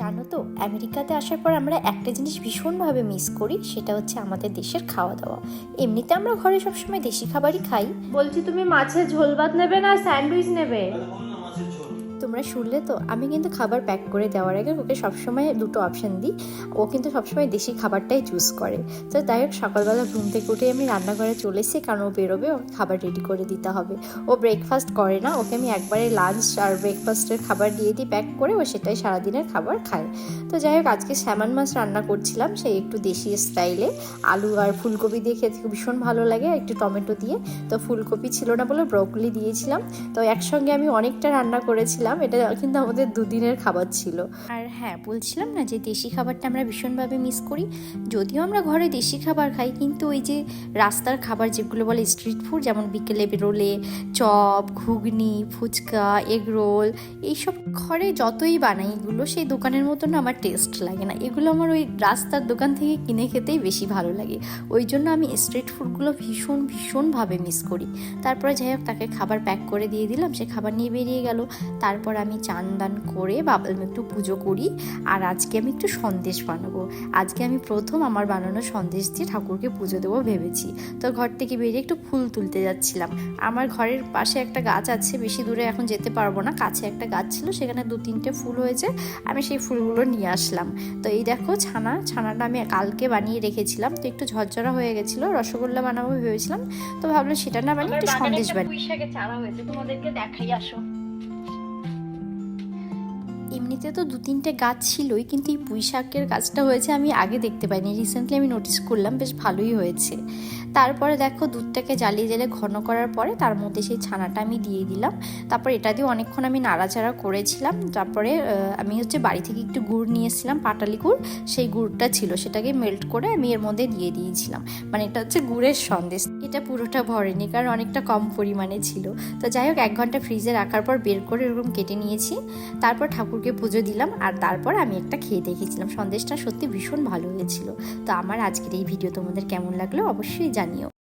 জানো তো, আমেরিকাতে আসার পর আমরা একটা জিনিস ভীষণভাবে মিস করি, সেটা হচ্ছে আমাদের দেশের খাওয়া দাওয়া। এমনিতে আমরা ঘরে সবসময় দেশি খাবারই খাই। বলছি তুমি মাছের ঝোল ভাত নেবে না স্যান্ডউইচ নেবে? তোমরা শুনলে তো, আমি কিন্তু খাবার প্যাক করে দেওয়ার আগে ওকে সবসময় দুটো অপশান দিই। ও কিন্তু সবসময় দেশি খাবারটাই চুজ করে। তো যাই হোক, সকালবেলা ঘুম থেকে উঠে আমি রান্নাঘরে চলে এসেছি, কারণ ও বেরোবে, ওকে খাবার রেডি করে দিতে হবে। ও ব্রেকফাস্ট করে না, ওকে আমি একবারে লাঞ্চ আর ব্রেকফাস্টের খাবার দিয়ে দিই প্যাক করে, ও সেটাই সারাদিনের খাবার খায়। তো যাই হোক, আজকে স্যামন মাছ রান্না করছিলাম, সেই একটু দেশি স্টাইলে। আলু আর ফুলকপি দিয়ে খেতে ভীষণ ভালো লাগে, আর একটু টমেটো দিয়ে। তো ফুলকপি ছিল না বলে ব্রকলি দিয়েছিলাম। তো একসঙ্গে আমি অনেকটা রান্না করেছিলাম। এটা কিন্তু আমাদের দুদিনের খাবার ছিল। আর হ্যাঁ, বলছিলাম না যে দেশি খাবারটা আমরা ভীষণভাবে মিস করি। যদিও আমরা ঘরে দেশি খাবার খাই, কিন্তু ওই যে রাস্তার খাবার যেগুলো বলে স্ট্রিট ফুড, যেমন বিকেলে বেরোলে চপ, ঘুগনি, ফুচকা, এগ রোল, এইসব ঘরে যতই বানাই এগুলো সেই দোকানের মতন আমার টেস্ট লাগে না। এগুলো আমার ওই রাস্তার দোকান থেকে কিনে খেতেই বেশি ভালো লাগে। ওই জন্য আমি স্ট্রিট ফুডগুলো ভীষণভাবে মিস করি। তারপরে যাই হোক, তাকে খাবার প্যাক করে দিয়ে দিলাম, সে খাবার নিয়ে বেরিয়ে গেল। তারপর আমি চান দান করে আমি একটু পুজো করি। আর আজকে আমি একটু সন্দেশ বানাবো। আজকে আমি প্রথম আমার বানানো সন্দেশ দিয়ে ঠাকুরকে পুজো দেবো ভেবেছি। তো ঘর থেকে বেরিয়ে একটু ফুল তুলতে যাচ্ছিলাম। আমার ঘরের পাশে একটা গাছ আছে, বেশি দূরে এখন যেতে পারবো না, কাছে একটা গাছ ছিল, সেখানে 2-3টে ফুল হয়েছে, আমি সেই ফুলগুলো নিয়ে আসলাম। তো এই দেখো ছানাটা আমি কালকে বানিয়ে রেখেছিলাম, তো একটু ঝরঝরা হয়ে গেছিলো, রসগোল্লা বানাবো ভেবেছিলাম। তো ভাবলাম সেটা না বানিয়ে একটু সন্দেশ বানিয়ে। পুঁই শাকের চারা হয়েছে, তোমাদেরকে দেখাই, আসো। এমনিতে তো 2-3টে গাছ ছিলই, কিন্তু এই পুঁই শাকের গাছটা হয়েছে আমি আগে দেখতে পাইনি, রিসেন্টলি আমি নোটিস করলাম, বেশ ভালোই হয়েছে। তারপরে দেখো, দুধটাকে জ্বালিয়ে ঘন করার পরে তার মধ্যে সেই ছানাটা আমি দিয়ে দিলাম। তারপর এটা দিয়ে অনেকক্ষণ আমি নাড়াচাড়া করেছিলাম। তারপরে আমি বাড়ি থেকে একটু গুড় নিয়ে এসেছিলাম, পাটালি গুড়, সেই গুড়টা ছিল, সেটাকে মেল্ট করে আমি এর মধ্যে দিয়ে দিয়েছিলাম। মানে এটা হচ্ছে গুড়ের সন্দেশ। এটা পুরোটা ভরেনি, কারণ অনেকটা কম পরিমাণে ছিল। তো যাই হোক, 1 ঘন্টা ফ্রিজে রাখার পর বের করে এরকম কেটে নিয়েছি। তারপর ঠাকুরকে পুজো দিলাম, আর তারপর আমি একটা খেয়ে দেখেছিলাম। সন্দেশটা সত্যি ভীষণ ভালো হয়েছিল। তো আমার আজকের এই ভিডিও তোমাদের কেমন লাগলো অবশ্যই জানিও।